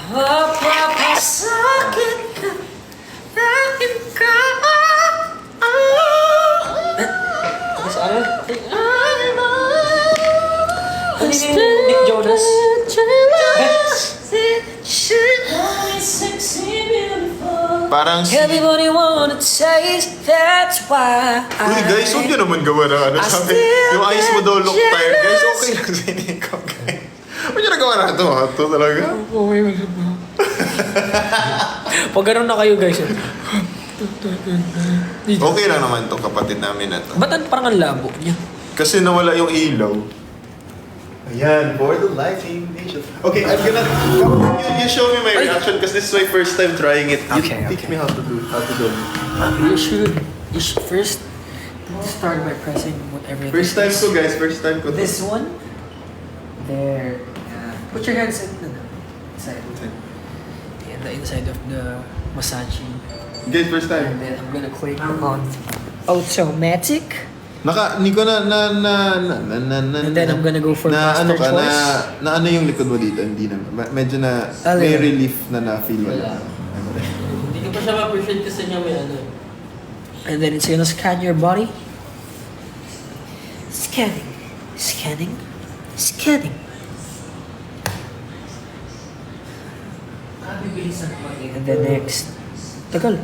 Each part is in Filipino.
Mapapasakit ka dahil ka ano? Ano yung Nick Jonas? Parang si... Everybody wanna taste, that's why Uy guys, huwag nyo naman gawa ng ano sabi. Yung ayos mo daw look tired. Guys, okay lang sa inyo guys. Huwag nyo nagawa na ito ha? Ito talaga. Pag ganun na kayo guys. Okay lang naman itong kapatid namin na to. Ba't parang ang labo niya? Kasi nawala yung ilaw. Ayan, for the lighting nation. Okay, I'm gonna... You show me my reaction because this is my first time trying it. You Okay, teach okay. me how to do it. You should first start by pressing whatever. First time ko guys, first time ko to. This one. There. Yeah. Put your hands inside. Yeah, the inside of the massaging. Guys, first And time. then I'm gonna click on automatic. Hindi ko na And then I'm gonna go for na ano master ka, choice. na ano yung likod mo dito, hindi na, medyo na, Alin? may relief na na-feel mo Wala. na. Hindi ko pa siya ma-appreciate kasi niya may ano. And then it's gonna scan your body. Scanning. Scanning. Scanning. Bibilisan ko And then next. Tagal.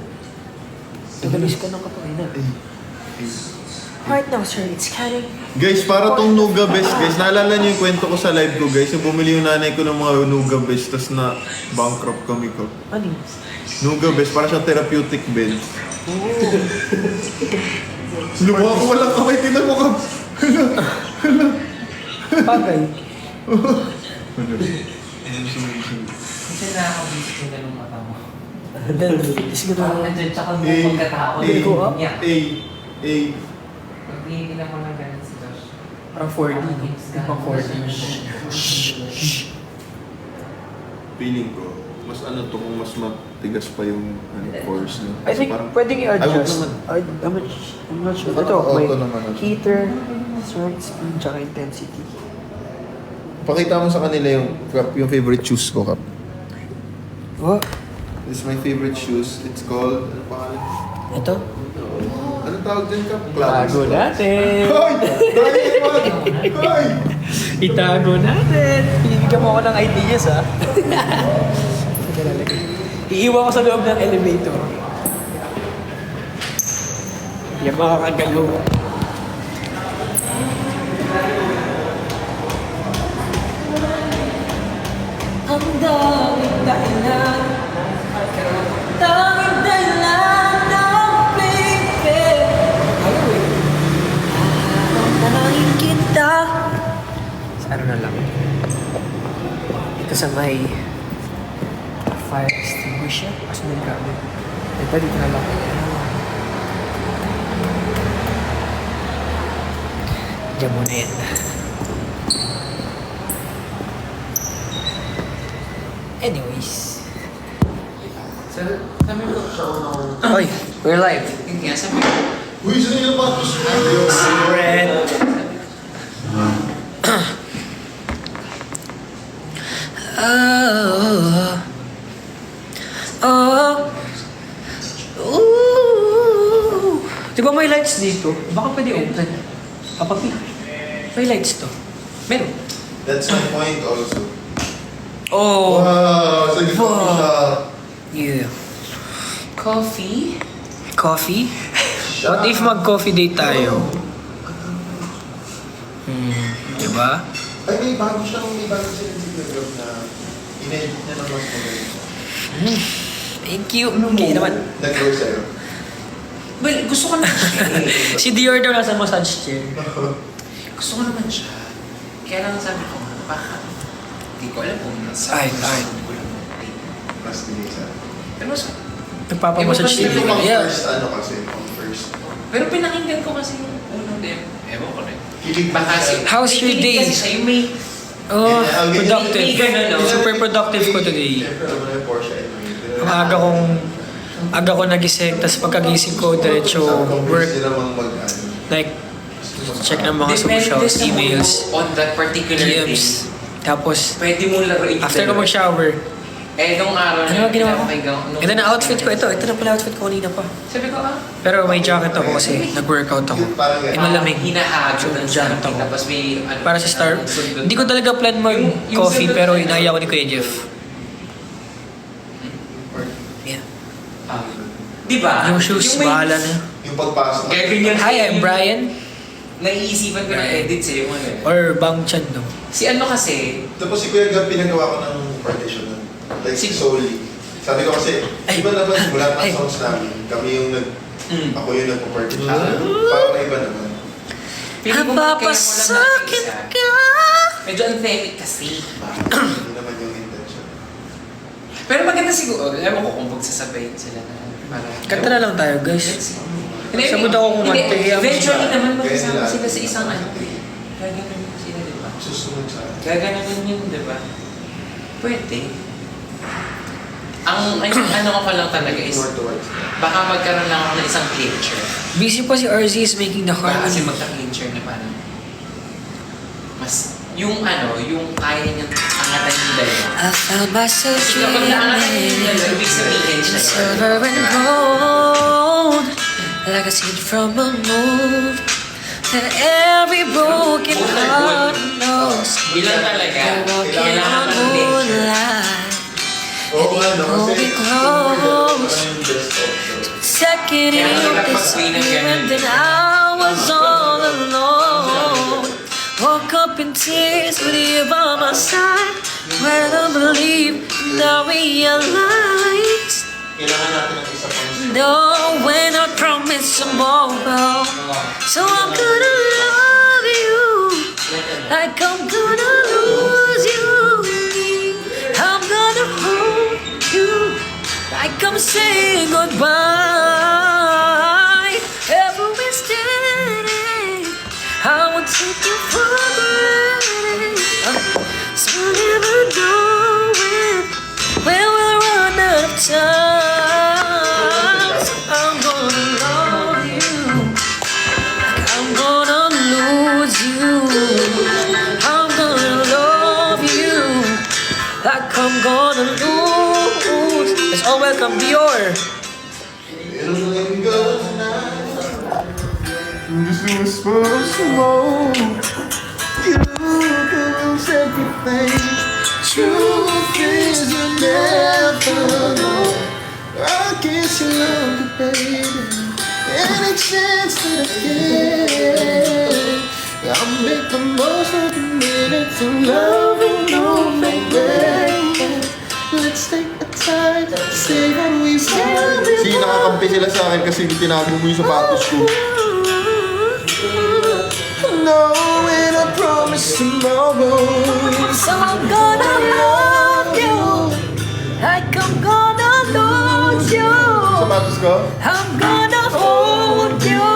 Tagalis ka ng kapainan. Right now, sir, it's scanning. Guys, para tong Nuga Best, guys, naalala niyo yung kwento ko sa live ko, guys, yung bumili yung nanay ko ng mga Nuga Best, tas na bankrupt kami ko. Ano yun? Nuga Best, para siyang therapeutic bed. Oh. Lumuha ko walang kamay, tinan mo ka. Bagay. Kasi nakakabisip yung ganung mata mo. And then, is gonna... Nandiyan tsaka mo A, pagkatao. Go up. Niya. A. Pag tinitingnan mo lang ganun si Josh. Parang 4D, no? Pang 4D. Feeling ko, mas ano to kung mas matigas pa yung force no? I think pwedeng Ay, wag i-adjust. naman. I'm not sure. Parang Ito, may auto naman. heater, strength, speed, tsaka intensity. Pakita mo sa kanila yung favorite shoes ko, Kap. What? This is my favorite shoes. It's called, ano pangalan? Ito? Anong tawag dyan, Kap? Itago natin! Hoy! Dahil naman! Hoy! Itago natin! Pinibigyan mo ako ng ideas, ha? Iiwan ko sa loob ng elevator. Hindi yan makakagalaw. Ang daming dahilan, daming dahilan ng baby. Ayaw eh. Nanahin kita. Sa ano na lang. Ito sa may fire extinguisher. Kasi may gamit. Ito dito na lang. Diyan muna yan. Anyways. Sir, sabi ko siya unang... Oy, we're live. Hindi nga, sabi ko. Uy, saan yung patos mo? Red. Oh. Oh. Ooh. Di ba may lights dito? Baka pwede open. Papapi. May lights to. Meron. That's my point also. Oh. Wow, sa gusto ko siya. Yeah. Coffee? Coffee? What if mag-coffee date tayo? Diba? Ay, may bago siyang Instagram na in-edit niya ng mas maganda. Thank you. Okay naman. Nag-grow sa'yo. Well, gusto ko naman siya. Si Dior daw nasa massage chair. Gusto ko naman siya. Kaya lang sabi ko, baka. Hindi ko alam kung nasa. Ay. Mas dinisa. Pero sa... Nagpapamassage Hindi si ko Dior. Pang Yeah. first, ano kasi, pang first. Pero pinakinggan ko kasi yung unang dem. Ewan ko rin. Kilig Baka si... How's your may kilig day? kasi siya, yung may... Oh, May productive. ganun, no? Super productive ko today. Siyempre, alam mo na yung Porsche. Ang aga ko nagising, tapos pagkagising ko, diretso work. Sila mang mag-ano. Like, check ng mga Depende socials, sa mood emails, mo on that particular day. DMs. Tapos, Pwede mo laruin. after ko mag-shower, Eh, nung araw Ano ba ginawa ko? nung- Ito na outfit ko. Ito na pala outfit ko kanina pa. Sabi ko, Pero may jacket ako kasi nag-workout ako. Eh, malamig. Hinahago ng Jacket something, ako. tapos may... ano, Para sa Star. sundot. Hindi ko talaga plan mag-coffee pero inaya ko ni Kuya Jeff. Yeah. Di ba? Yung shoes, may- bahala na. Yung pagpasok. Gaganyan. Hi, I'm Brian. Naiisipan ko ng edits eh, yung ano. Or Bang Chan, no? Si ano kasi, Tapos si Kuya Gab, pinagawa ko ng partition nun. Like, solely. Sabi ko kasi, Ay. iba naman, mula Ay. ng songs namin, kami yung ako yung nagpo-partition. Ah. Parang na iba naman. feeling ko kaya mo lang Papasakit nakita. ka. Medyo anthemic kasi. Hindi naman yung intention. Pero maganda siguro, alam ko kung pagsasabayin sila na para... Kanta na lang tayo, guys. Hindi, Sa mundo ako kumante, hindi, ang eventually sila. naman Kaya magkasama nila- sila sa isang ano. Gaganon sila, di ba? Susunod sa akin. Gaganon yun, di ba? Pwede. Ang ano ko pa lang talaga is, More towards. baka magkaroon lang ako ng isang clincher. Busy pa si RZ is making the Baka kasi harmony. magka-clincher na parang mas, yung ano, yung kaya niyang angatan yung dalawa. I found myself Kasi kapag naangatan niya yung dalawa, ibig sabihin siya. silver and gold, like a seed from a moon, that every broken heart knows. Bilang talaga, You're walking kailangan on ng clincher. moonlight, Oo nga, no? Kasi, Moving close. ano yung best option. second in Kaya your nakapag-swing ng ganun. and then I was all alone. Woke up in tears with you by my side. When I believe, now realize. Kailangan natin ng isa pang No, when I promise tomorrow. So I'm gonna love you like I'm gonna lose you. I'm gonna hold you like I'm saying goodbye. Every step I will take you for granted. So we'll never know when we'll run out of time. So I'm gonna love you like I'm gonna lose you. I'm gonna love you like I'm gonna lose. Let's all welcome Dior. It'll let go tonight. This was supposed to hold. You lose everything. Truth is you never know. I guess you love it, baby. Any chance that I get, I'll make the most of the minutes of love and no baby. Let's take the time to say what we said. Sige, nakakampi sila sa akin kasi tinago mo yung sapatos ko. No, and I promise tomorrow. So I'm gonna love you like I'm gonna lose you. Sapatos ko? I'm gonna hold you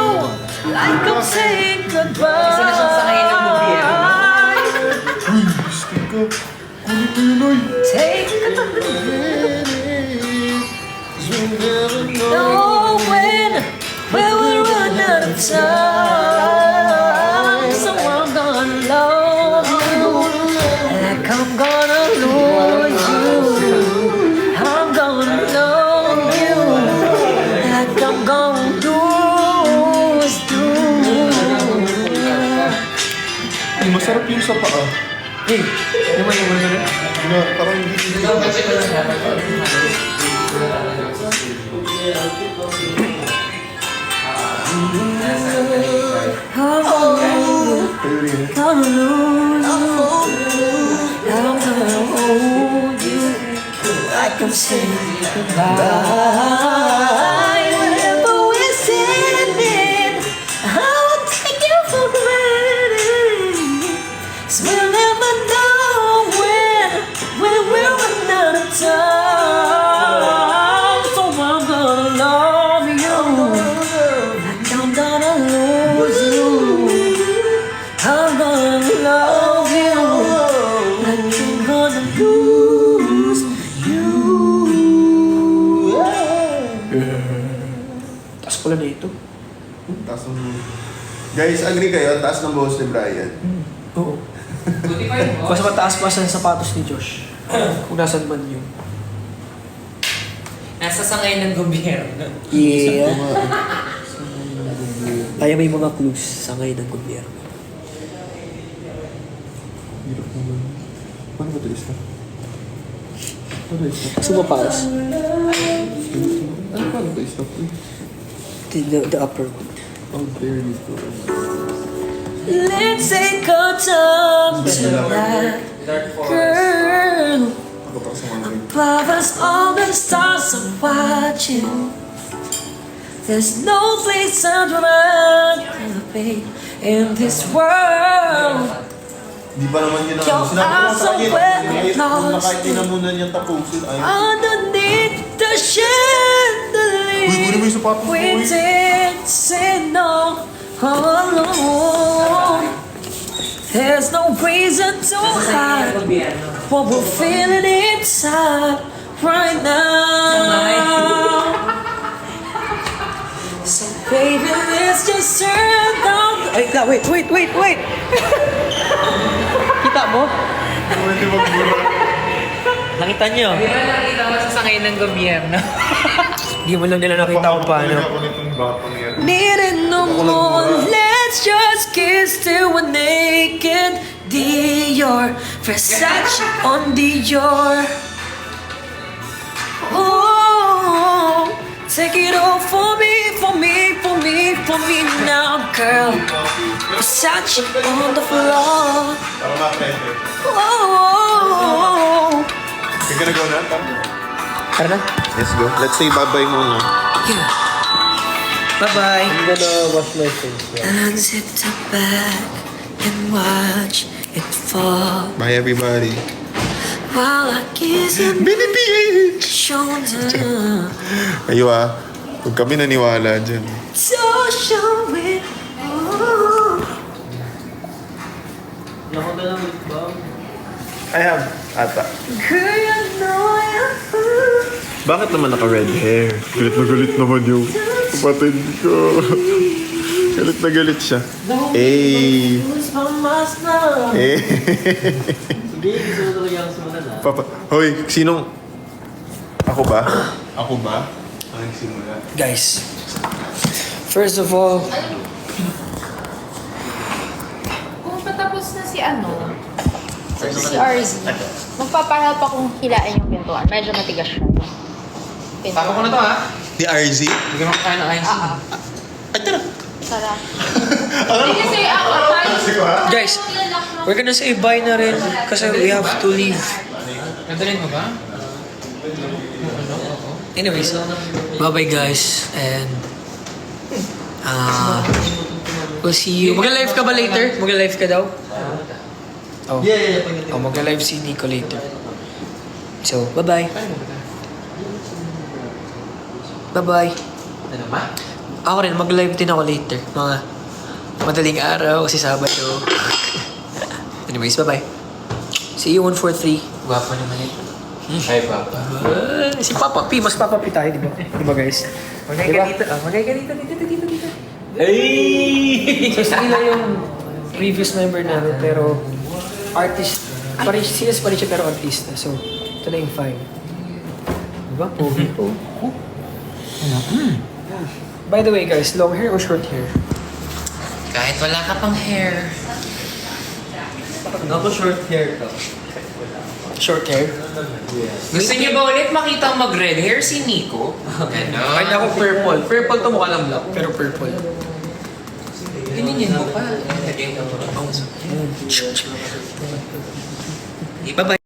like I'm saying goodbye. Isa na siyang sakay ng mobil. Uy, stick ko. Kulit ko yun, oy. Take a No. know when we'll run out of time. So I'm gonna love you like I'm gonna lose you. I'm gonna love you like I'm gonna lose you. Ay, masarap yung sa paa. Hey, yung may rin? Na, parang hindi Gonna lose you. I'm gonna hold you like I'm saying goodbye. Wherever we're standing, I will take you for granted. 'Cause we'll never know when we'll run out of time. So I'm gonna love you like I'm gonna lose you. I'm gonna love you like I'm gonna lose you. Taas pala na ito. Taas ng... Guys, agree kayo? Taas ng boses ni Brian. Oo. Buti pa yun, boss. Mas mataas pa sa sapatos ni Josh. Kung nasan man yun. Nasa sangay ng gobyerno. Yeah. Kaya may mga clues sa ngayon ng gobyerno. Hirap naman. Paano ba ito isa? Paano isa? Sumapaos. Ano paano ito isa? The upper one. Oh, there you go. Let's take our time tonight, girl. Ako pa sa mga Above us, all the stars are watching. There's no place I'd rather be in this world. Di ba naman yun Your ang sinabi ko eyes sa are akin? wet, Kung lost nakaiti na muna niyang tapusin. Ay, Underneath the uy, kunin mo yung chandelier, sapatos ko. we Uy. did say no all alone. There's no reason to hide what we're feeling inside right now. So baby, let's just turn down. Ay, wait! Kita mo? Pwede magbura. Nakita niyo? Di ba nakita mo sa sangay ng gobyerno? Hindi mo lang nila nakita kung paano. Ako nitong batang yan. Needing no more. Let's just kiss till we're naked. Dior, Versace on Dior. Oh, take it all for me now, girl. Versace on the floor. Tara na, friend. Oh, You're gonna go na? Tara. Tara na. Let's go. Let's say bye-bye muna. yeah. Bye-bye. I'm gonna wash my face. Unzip the bag and watch it fall Bye, everybody. while I kiss your BBPH! shoulder. Ayo huwag kami naniwala dyan. So show it. Oh. I have ata. Girl, you know I am. Bakit naman naka-red hair? Galit naman yung kapatid ko. Galit na galit siya. Eh. Lose my mind now. Eh. Papa, hoy, sinong... Ako ba? Ako ba? Ang nagsimula. Guys, first of all, Kung patapos na si si RZ, magpapahelp akong hilain yung pintuan. Medyo matigas siya. Tako ko na to ha. Ni RZ? Hindi ka makakain ng ice. Ay, tara. Sarap. Ano? Hindi kasi ako Sige ha? guys, we're gonna say bye na rin kasi we have to leave. Nadalhin mo ba? Anyways, bye-bye guys and we'll see you. Mag-live ka ba later? Mag-live ka daw? Oh. Oh, mag-live si Nico later. So, bye-bye. Bye-bye. Ano ba? Ako rin, mag-live din ako later. Mga madaling araw kasi Sabado. Anyways, bye-bye. See you 143. Gwapo naman ito. Ay, gwapo. Si Papa P, mas Papa P tayo, di ba? Di ba guys? Magay ka dito. Magay ka dito. Hey! So sila yung previous member namin, pero artist. Serious pa rin siya, pero artista. So, ito na yung 5. Di ba? Pogi po. By the way guys, long hair or short hair? Kahit wala ka pang hair. Ako short hair to. Short hair? Gusto niyo ba ulit makita ang mag-red hair si Nico? Ganon. Ay, ako purple. Purple to mukha lang black, pero purple. Ganyan mo pa. Bye-bye.